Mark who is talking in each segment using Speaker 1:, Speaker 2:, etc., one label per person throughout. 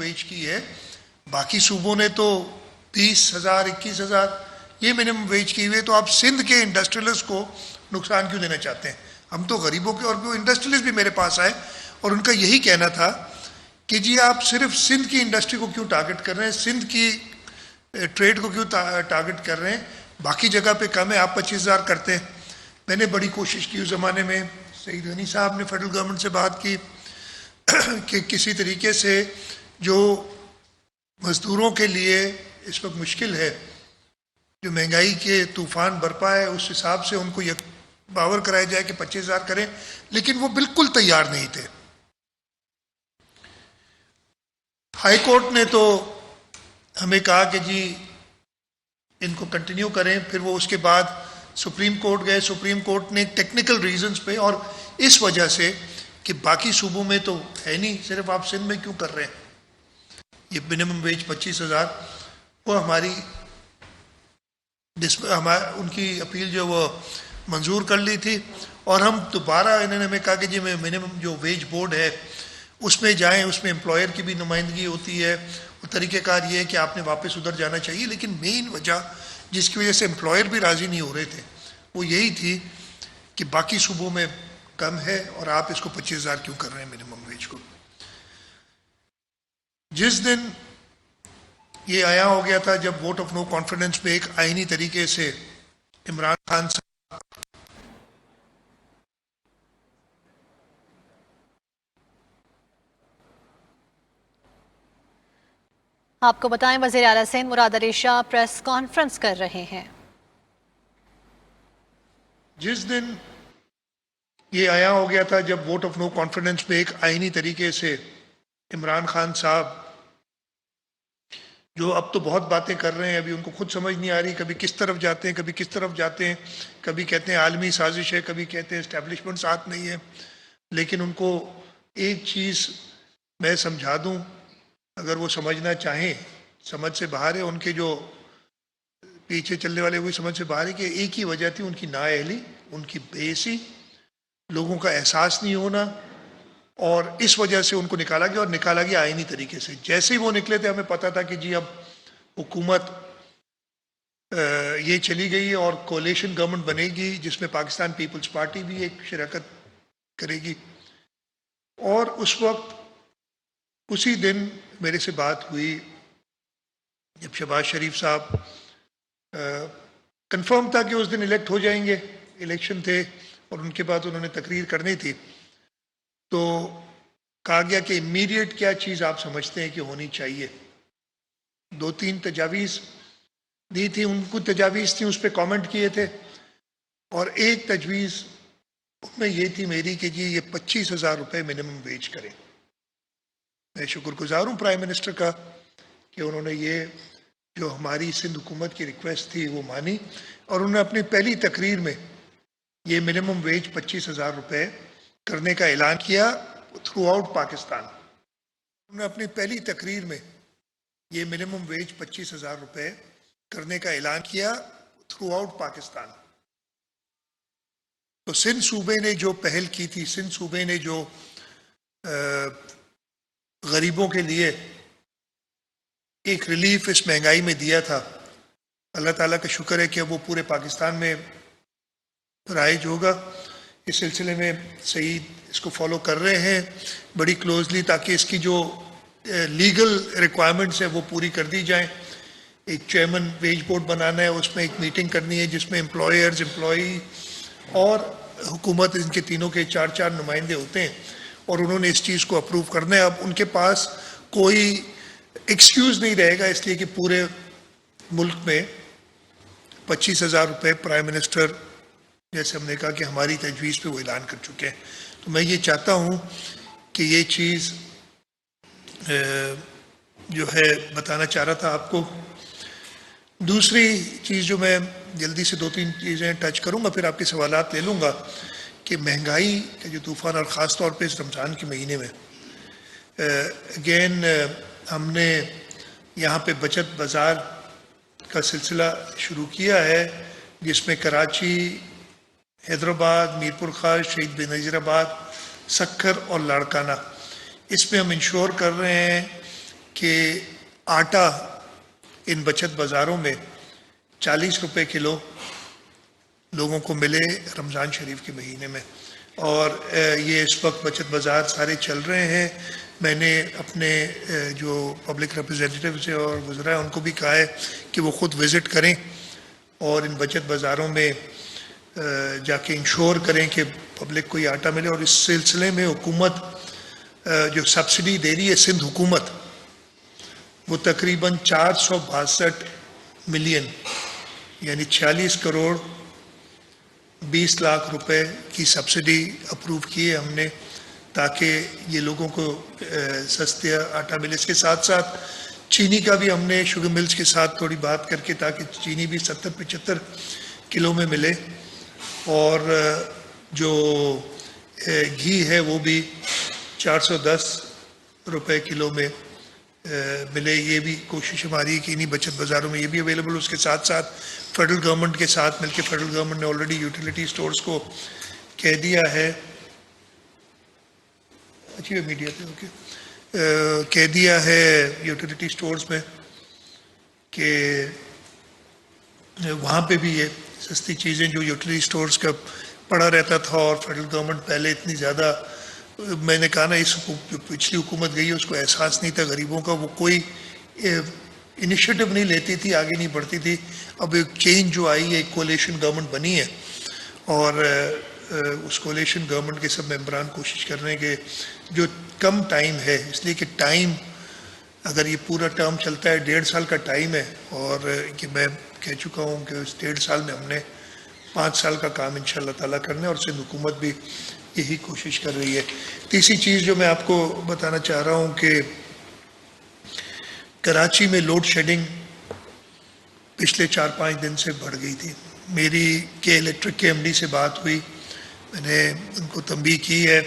Speaker 1: Veg کی ہے. باقی صوبوں نے تو 20,000 21,000 یہ منیمم ویج کی ہوئی ہے. تو آپ سندھ کے انڈسٹریلسٹ کو نقصان کیوں دینا چاہتے ہیں؟ ہم تو غریبوں کے, اور وہ انڈسٹریلسٹ بھی میرے پاس آئے اور ان کا یہی کہنا تھا کہ جی آپ صرف سندھ کی انڈسٹری کو کیوں ٹارگٹ کر رہے ہیں, سندھ کی ٹریڈ کو کیوں ٹارگٹ کر رہے ہیں, باقی جگہ پہ کم ہے, آپ 25,000 کرتے ہیں. میں نے بڑی کوشش کی اس زمانے میں, سعید غنی صاحب نے فیڈرل گورنمنٹ سے بات کی کہ کسی طریقے سے جو مزدوروں کے لیے اس وقت مشکل ہے, جو مہنگائی کے طوفان برپا ہے, اس حساب سے ان کو یہ باور کرایا جائے کہ 25,000 کریں, لیکن وہ بالکل تیار نہیں تھے. ہائی کورٹ نے تو ہمیں کہا کہ جی ان کو کنٹینیو کریں. پھر وہ اس کے بعد سپریم کورٹ گئے. سپریم کورٹ نے ٹیکنیکل ریزنز پہ, اور اس وجہ سے کہ باقی صوبوں میں تو ہے نہیں, صرف آپ سندھ میں کیوں کر رہے ہیں یہ منیمم ویج 25,000, وہ ہماری ان کی اپیل جو وہ منظور کر لی تھی. اور ہم دوبارہ انہوں نے ہمیں کہا کہ جی میں منیمم جو ویج بورڈ ہے اس میں جائیں, اس میں امپلائر کی بھی نمائندگی ہوتی ہے, اور طریقہ کار یہ ہے کہ آپ نے واپس ادھر جانا چاہیے. لیکن مین وجہ جس کی وجہ سے امپلائر بھی راضی نہیں ہو رہے تھے وہ یہی تھی کہ باقی صوبوں میں کم ہے اور آپ اس کو 25,000 کیوں کر رہے ہیں منیمم ویج کو. جس دن یہ آیا ہو گیا تھا جب ووٹ آف نو کانفیڈنس پہ ایک آئینی طریقے سے عمران خان صاحب
Speaker 2: آپ کو بتائیں وزیر اعلیٰ سندھ مراد علی شاہ پریس کانفرنس کر رہے ہیں.
Speaker 1: جس دن یہ آیا ہو گیا تھا جب ووٹ آف نو کانفیڈنس پہ ایک آئینی طریقے سے عمران خان صاحب جو اب تو بہت باتیں کر رہے ہیں, ابھی ان کو خود سمجھ نہیں آ رہی, کبھی کس طرف جاتے ہیں کبھی کس طرف جاتے ہیں, کبھی کہتے ہیں عالمی سازش ہے, کبھی کہتے ہیں اسٹیبلشمنٹ ساتھ نہیں ہے. لیکن ان کو ایک چیز میں سمجھا دوں, اگر وہ سمجھنا چاہیں, سمجھ سے باہر ہے, ان کے جو پیچھے چلنے والے وہی سمجھ سے باہر ہے کہ ایک ہی وجہ تھی ان کی نااہلی, ان کی بے حسی, لوگوں کا احساس نہیں ہونا, اور اس وجہ سے ان کو نکالا گیا, اور نکالا گیا آئینی طریقے سے. جیسے ہی وہ نکلے تھے ہمیں پتا تھا کہ جی اب حکومت یہ چلی گئی اور کولیشن گورنمنٹ بنے گی جس میں پاکستان پیپلز پارٹی بھی ایک شراکت کرے گی. اور اس وقت اسی دن میرے سے بات ہوئی جب شہباز شریف صاحب کنفرم تھا کہ اس دن الیکٹ ہو جائیں گے, الیکشن تھے اور ان کے بعد انہوں نے تقریر کرنی تھی, تو کہا گیا کہ امیڈیٹ کیا چیز آپ سمجھتے ہیں کہ ہونی چاہیے. 2-3 تجاویز دی تھی, ان کو تجاویز تھیں اس پہ کامنٹ کیے تھے, اور ایک تجویز ان میں یہ تھی میری کہ جی یہ 25,000 روپے منیمم ویج کریں. میں شکر گزار ہوں پرائم منسٹر کا کہ انہوں نے یہ جو ہماری سندھ حکومت کی ریکویسٹ تھی وہ مانی, اور انہوں نے اپنی پہلی تقریر میں یہ منیمم ویج 25,000 روپے کرنے کا اعلان کیا تھرو آؤٹ پاکستان. انہوں نے اپنی پہلی تقریر میں یہ منیمم ویج 25,000 روپے کرنے کا اعلان کیا تھرو آؤٹ پاکستان. تو سندھ صوبے نے جو پہل کی تھی, سندھ صوبے نے جو غریبوں کے لیے ایک ریلیف اس مہنگائی میں دیا تھا, اللہ تعالیٰ کا شکر ہے کہ وہ پورے پاکستان میں رائج ہوگا. اس سلسلے میں سعید اس کو فالو کر رہے ہیں بڑی کلوزلی تاکہ اس کی جو لیگل ریکوائرمنٹس ہیں وہ پوری کر دی جائیں. ایک چیئرمین ویج بورڈ بنانا ہے, اس میں ایک میٹنگ کرنی ہے جس میں امپلائرز, امپلائی اور حکومت, ان کے تینوں کے 4 نمائندے ہوتے ہیں, اور انہوں نے اس چیز کو اپروو کرنا ہے. اب ان کے پاس کوئی ایکسکیوز نہیں رہے گا, اس لیے کہ پورے ملک میں 25,000 روپے پرائم منسٹر جیسے ہم نے کہا کہ ہماری تجویز پہ وہ اعلان کر چکے ہیں. تو میں یہ چاہتا ہوں کہ یہ چیز جو ہے بتانا چاہ رہا تھا آپ کو. دوسری چیز جو میں جلدی سے 2-3 چیزیں ٹچ کروں گا, پھر آپ کے سوالات لے لوں گا, کہ مہنگائی کا جو طوفان, اور خاص طور پہ اس رمضان کے مہینے میں اگین ہم نے یہاں پہ بچت بازار کا سلسلہ شروع کیا ہے, جس میں کراچی, حیدرآباد, میر پور خاص, شہید بینظیر آباد, سکھر اور لاڑکانہ, اس میں ہم انشور کر رہے ہیں کہ کہ آٹا ان بچت بازاروں میں 40 روپے کلو لوگوں کو ملے رمضان شریف کے مہینے میں. اور یہ اس وقت بچت بازار سارے چل رہے ہیں. میں نے اپنے جو پبلک ریپرزینٹیٹیوز ہیں اور وزراء ان کو بھی کہا ہے کہ وہ خود وزٹ کریں اور ان بچت بازاروں میں جا کے انشور کریں کہ پبلک کو یہ آٹا ملے. اور اس سلسلے میں حکومت جو سبسڈی دے رہی ہے سندھ حکومت وہ تقریباً 462 ملین یعنی 46 کروڑ 20 لاکھ روپے کی سبسڈی اپروو کی ہے ہم نے تاکہ یہ لوگوں کو سستے آٹا ملے. اس کے ساتھ ساتھ چینی کا بھی ہم نے شوگر ملز کے ساتھ تھوڑی بات کر کے تاکہ چینی بھی 70-75 کلو میں ملے اور جو گھی ہے وہ بھی 410 روپے کلو میں ملے. یہ بھی کوشش ہماری ہے کہ انہی بچت بازاروں میں یہ بھی اویلیبل. اس کے ساتھ ساتھ فیڈرل گورنمنٹ کے ساتھ مل کے فیڈرل گورنمنٹ نے آلریڈی یوٹیلیٹی سٹورز کو کہہ دیا ہے اچھی میڈیا پہ اوکے کہہ دیا ہے یوٹیلیٹی سٹورز میں کہ وہاں پہ بھی یہ سستی چیزیں جو یوٹیلیٹی سٹورز کا پڑا رہتا تھا اور فیڈرل گورنمنٹ پہلے اتنی زیادہ میں نے کہا نا اس جو پچھلی حکومت گئی ہے اس کو احساس نہیں تھا غریبوں کا. وہ کوئی انیشیٹو نہیں لیتی تھی آگے نہیں بڑھتی تھی. اب ایک چینج جو آئی ہے ایک کولیشن گورنمنٹ بنی ہے اور اس کولیشن گورنمنٹ کے سب ممبران کوشش کر رہے ہیں کہ جو کم ٹائم ہے اس لیے کہ ٹائم اگر یہ پورا ٹرم چلتا ہے 1.5 سال کا ٹائم ہے اور کہ میں کہہ چکا ہوں کہ اس 1.5 سال میں ہم نے 5 سال کا کام انشاءاللہ تعالیٰ کرنا ہے اور سندھ حکومت بھی یہی کوشش کر رہی ہے. تیسری چیز جو میں آپ کو بتانا چاہ رہا ہوں کہ کراچی میں لوڈ شیڈنگ پچھلے 4-5 دن سے بڑھ گئی تھی. میری کے الیکٹرک کے ایم ڈی سے بات ہوئی, میں نے ان کو تنبیہ کی ہے,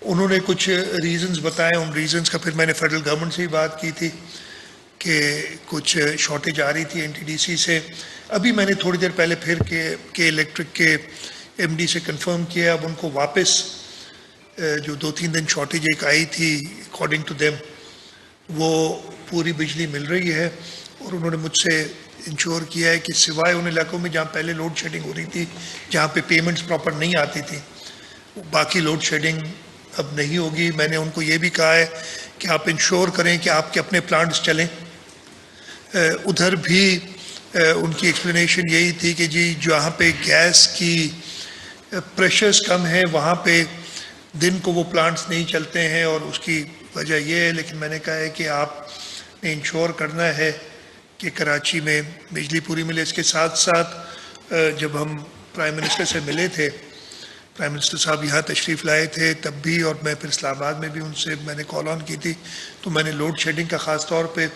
Speaker 1: انہوں نے کچھ ریزنز بتائے. ان ریزنز کا پھر میں نے فیڈرل گورنمنٹ سے بھی بات کی تھی کہ کچھ شارٹیج آ رہی تھی این ٹی ڈی سی سے. ابھی میں نے تھوڑی دیر پہلے پھر کے الیکٹرک کے ایم ڈی سے کنفرم کیا. اب ان کو واپس جو 2-3 دن شارٹیج ایک آئی تھی اکارڈنگ ٹو دیم وہ پوری بجلی مل رہی ہے. اور انہوں نے مجھ سے انشور کیا ہے کہ سوائے ان علاقوں میں جہاں پہلے لوڈ شیڈنگ ہو رہی تھی جہاں پہ پیمنٹس پراپر نہیں آتی تھی باقی لوڈ شیڈنگ اب نہیں ہوگی. میں نے ان کو یہ بھی کہا ہے کہ آپ انشور کریں کہ آپ کے اپنے پلانٹس چلیں. ادھر بھی ان کی ایکسپلینیشن یہی تھی کہ جی جہاں پہ گیس کی پریشرز کم ہے وہاں پہ دن کو وہ پلانٹس نہیں چلتے ہیں اور اس کی وجہ یہ ہے. لیکن میں نے کہا ہے کہ آپ نے انشور کرنا ہے کہ کراچی میں بجلی پوری ملے. اس کے ساتھ ساتھ جب ہم پرائم منسٹر سے ملے تھے, پرائم منسٹر صاحب یہاں تشریف لائے تھے تب بھی, اور میں پھر اسلام آباد میں بھی ان سے میں نے کال آن کی تھی, تو میں نے لوڈ شیڈنگ کا خاص طور پہ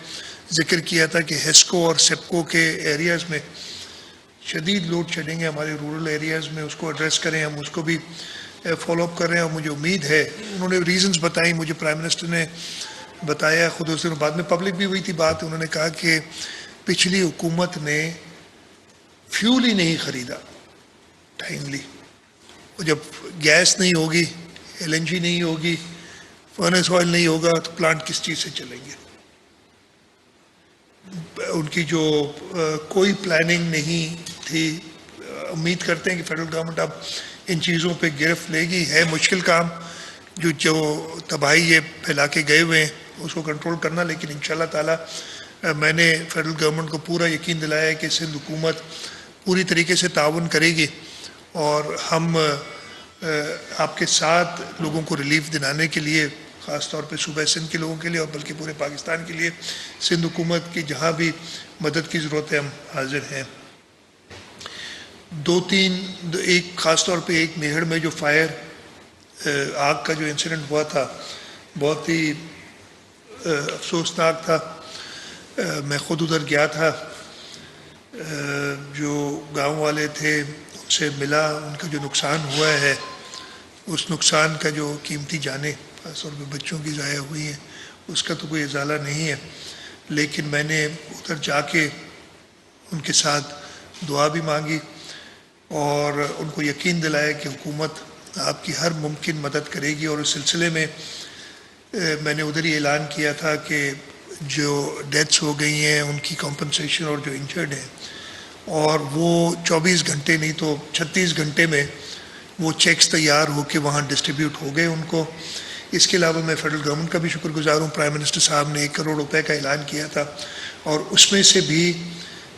Speaker 1: ذکر کیا تھا کہ ہیسکو اور سیپکو کے ایریاز میں شدید لوڈ شیڈنگ ہے ہمارے رورل ایریاز میں, اس کو ایڈریس کریں. ہم اس کو بھی فالو اپ کر رہے ہیں اور مجھے امید ہے انہوں نے ریزنز بتائیں, مجھے پرائم منسٹر نے بتایا, خود اس دن بعد میں پبلک بھی ہوئی تھی بات. انہوں نے کہا کہ پچھلی حکومت نے فیول ہی نہیں خریدا ٹائملی, جب گیس نہیں ہوگی, ایل این جی نہیں ہوگی, فرنس آئل نہیں ہوگا تو پلانٹ کس چیز سے چلیں گے. ان کی جو کوئی پلاننگ نہیں تھی. امید کرتے ہیں کہ فیڈرل گورنمنٹ اب ان چیزوں پہ گرفت لے گی. ہے مشکل کام جو تباہی یہ پھیلا کے گئے ہوئے ہیں اس کو کنٹرول کرنا, لیکن انشاءاللہ تعالی میں نے فیڈرل گورنمنٹ کو پورا یقین دلایا ہے کہ سندھ حکومت پوری طریقے سے تعاون کرے گی اور ہم آپ کے ساتھ لوگوں کو ریلیف دلانے کے لیے, خاص طور پہ صوبہ سندھ کے لوگوں کے لیے اور بلکہ پورے پاکستان کے لیے, سندھ حکومت کی جہاں بھی مدد کی ضرورت ہے ہم حاضر ہیں. 2-3 ایک خاص طور پہ ایک میہڑ میں جو فائر آگ کا جو انسیڈنٹ ہوا تھا بہت ہی افسوسناک تھا. میں خود ادھر گیا تھا, جو گاؤں والے تھے ان سے ملا, ان کا جو نقصان ہوا ہے اس نقصان کا جو قیمتی جانیں خاص طور پہ بچوں کی ضائع ہوئی ہیں اس کا تو کوئی ازالہ نہیں ہے, لیکن میں نے ادھر جا کے ان کے ساتھ دعا بھی مانگی اور ان کو یقین دلایا کہ حکومت آپ کی ہر ممکن مدد کرے گی. اور اس سلسلے میں میں نے ادھر ہی اعلان کیا تھا کہ جو ڈیتھس ہو گئی ہیں ان کی کمپنسیشن اور جو انجرڈ ہیں، اور وہ 24 گھنٹے نہیں تو 36 گھنٹے میں وہ چیکس تیار ہو کے وہاں ڈسٹریبیوٹ ہو گئے ان کو۔ اس کے علاوہ میں فیڈرل گورنمنٹ کا بھی شکر گزار ہوں، پرائم منسٹر صاحب نے 1 کروڑ روپے کا اعلان کیا تھا، اور اس میں سے بھی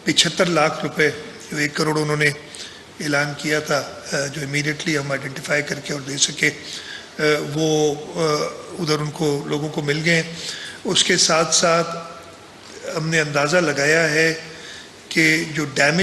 Speaker 1: 75 لاکھ روپے جو 1 کروڑ انہوں نے اعلان کیا تھا جو امیڈیٹلی ہم آئیڈینٹیفائی کر کے اور دے سکے، وہ ادھر ان کو لوگوں کو مل گئے۔ اس کے ساتھ ساتھ ہم نے اندازہ لگایا ہے کہ جو ڈیمیج